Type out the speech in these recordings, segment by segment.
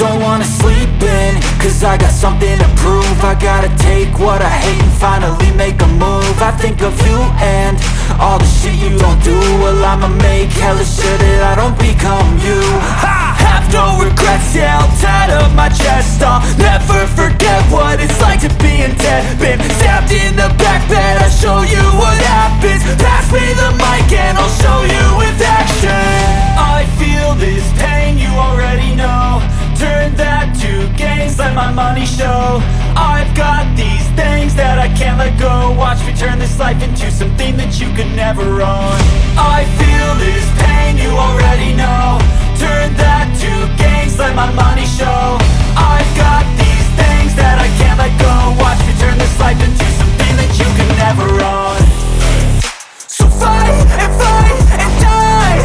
don't wanna sleep in, cause I got something to prove. I gotta take what I hate and finally make a move. I think of you and all the shit you don't do. Well, I'ma make hella sure that I don't become you. I have no regrets, yeah, I'll tattle my chest. I'll never forget what it's like to be in debt. Been stabbed in the back bed, I'll show you what happens. Pass me the mic and I'll show you with action. I feel this pain, you already know. Turn that to gains, let my money show. I've got these things that I can't let go. Watch me turn this life into something that you could never own. I feel this pain, you already know. Turn that to gains, let my money show. I've got these things that I can't let go. Watch me turn this life into something that you could never own. So fight and die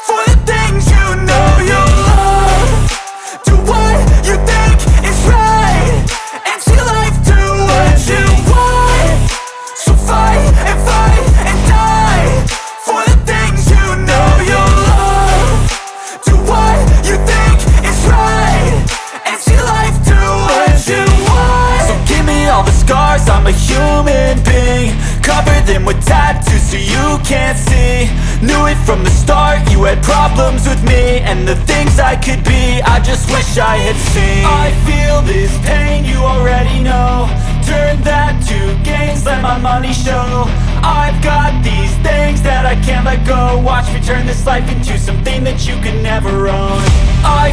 for the things you know you love. Do what you think is right and see life do what you want. So fight and die for the things you know you love. Do what you think is right and see life do what you want. So give me all the scars, I'm a human being. Cover them with tattoos so you can't see. Knew it from the start, you had problems with me and the things I could be, I just wish I had seen. I feel this pain, you already know. Turn that to gains, let my money show. I've got these things that I can't let go. Watch me turn this life into something that you can never own. I